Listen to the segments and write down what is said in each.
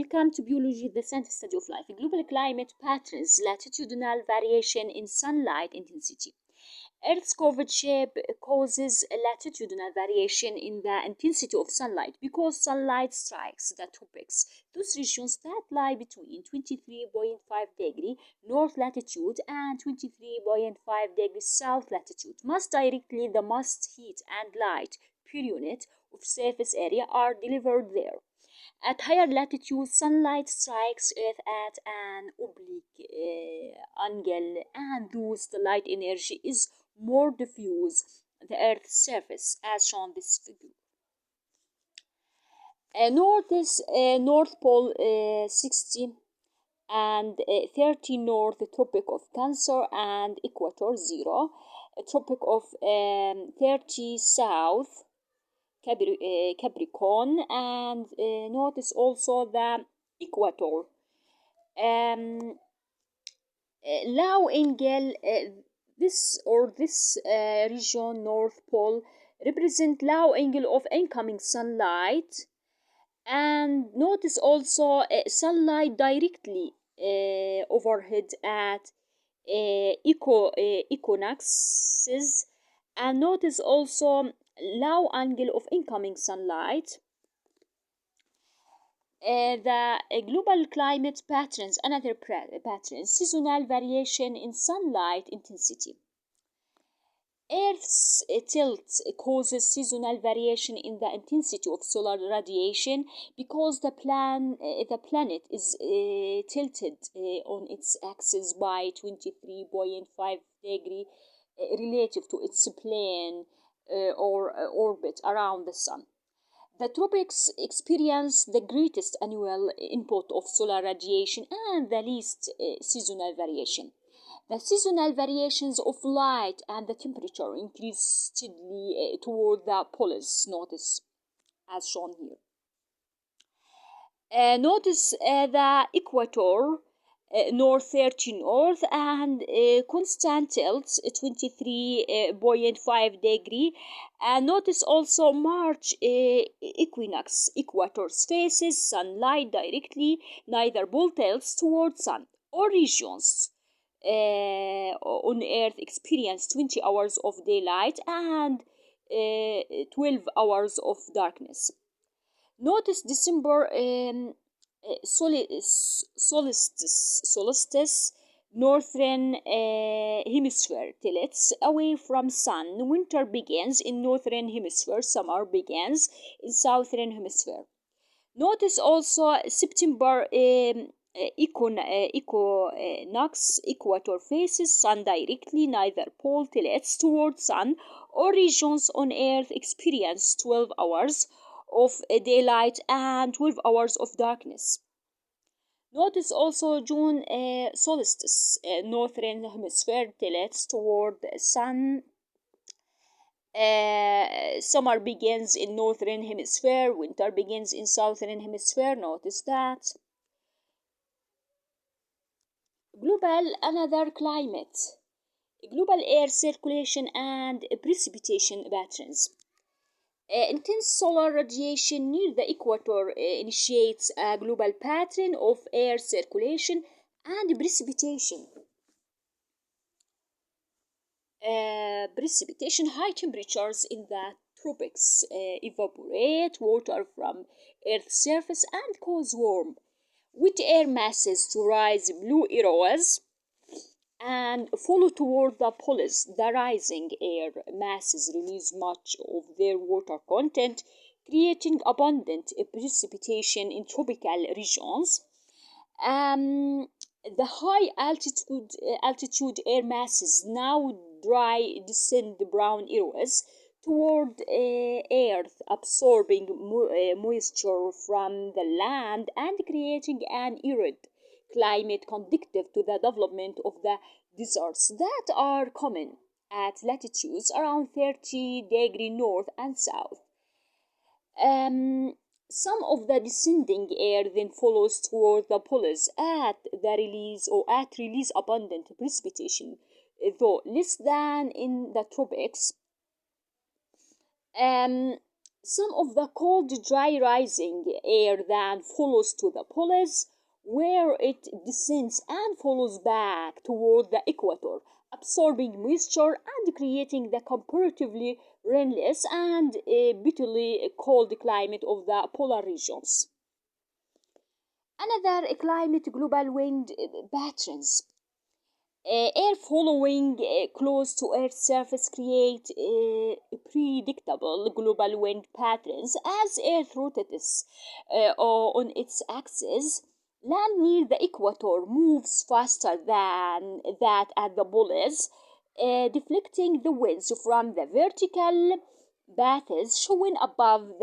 Welcome to Biology, the scientific study of life. Global climate patterns, latitudinal variation in sunlight intensity. Earth's curved shape causes latitudinal variation in the intensity of sunlight because sunlight strikes the tropics. Those regions that lie between 23.5 degree north latitude and 23.5 degrees south latitude must directly the most heat and light per unit of surface area are delivered there. At higher latitude, sunlight strikes Earth at an oblique angle, and thus the light energy is more diffuse the Earth's surface, as shown in this figure. North Pole 60 and 30 North Tropic of Cancer and Equator 0, Tropic of 30 South Capricorn, and notice also the equator. Low angle, this region, North Pole, represent low angle of incoming sunlight, and notice also sunlight directly overhead at equinoxes, and notice also low angle of incoming sunlight. The global climate patterns, another pattern, seasonal variation in sunlight intensity. Earth's tilt causes seasonal variation in the intensity of solar radiation because the planet is tilted on its axis by 23.5 degree relative to its plane or orbit around the sun. The tropics experience the greatest annual input of solar radiation and the least seasonal variation. The seasonal variations of light and the temperature increase steadily toward the poles, notice as shown here. Notice the equator, north 30 north, and constant tilt 23.5 degree. And notice also March equinox, equators faces sunlight directly, neither pole tilts toward sun. All regions on Earth experience 20 hours of daylight and 12 hours of darkness. Notice December solstice, northern hemisphere tilts away from sun. Winter begins in northern hemisphere, summer begins in southern hemisphere. Notice also September equinox, equator faces sun directly, neither pole tilts towards sun. All regions on Earth experience 12 hours of daylight and 12 hours of darkness. Notice also June solstice, northern hemisphere tilts toward the sun. Summer begins in northern hemisphere, winter begins in southern hemisphere. Notice that. Global another climate, global air circulation and precipitation patterns. Intense solar radiation near the equator initiates a global pattern of air circulation and precipitation. Precipitation, high temperatures in the tropics evaporate water from Earth's surface and cause warm, wet air masses to rise blue arrows and follow toward the poles. The rising air masses release much of their water content, creating abundant precipitation in tropical regions. The high altitude air masses now dry descend brown arrows toward Earth, absorbing moisture from the land and creating an arid climate conducive to the development of the deserts that are common at latitudes around 30 degrees north and south. Some of the descending air then follows toward the poles at release abundant precipitation, though less than in the tropics. Some of the cold, dry rising air then follows to the poles, where it descends and follows back toward the equator, absorbing moisture and creating the comparatively rainless and bitterly cold climate of the polar regions. Another climate global wind patterns. Air following close to Earth's surface create predictable global wind patterns as Earth rotates on its axis. Land near the equator moves faster than that at the poles, deflecting the winds from the vertical paths shown above,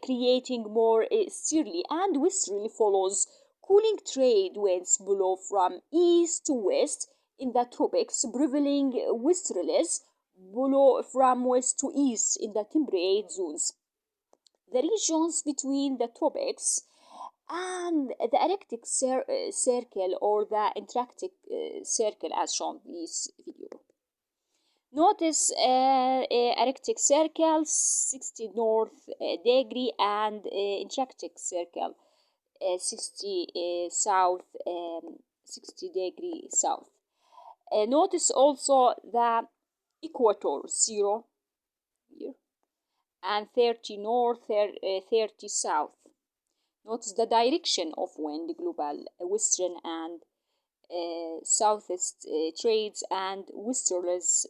creating more easterly and westerly follows. Cooling trade winds blow from east to west in the tropics, prevailing westerlies blow from west to east in the temperate zones. The regions between the tropics and the Arctic circle or the Antarctic circle, as shown in this video. Notice Arctic circle 60 north degree and Antarctic circle 60 south 60-degree south. Notice also the equator 0 here and 30 north 30 south. Notice the direction of wind, global western and southeast trades and westerlies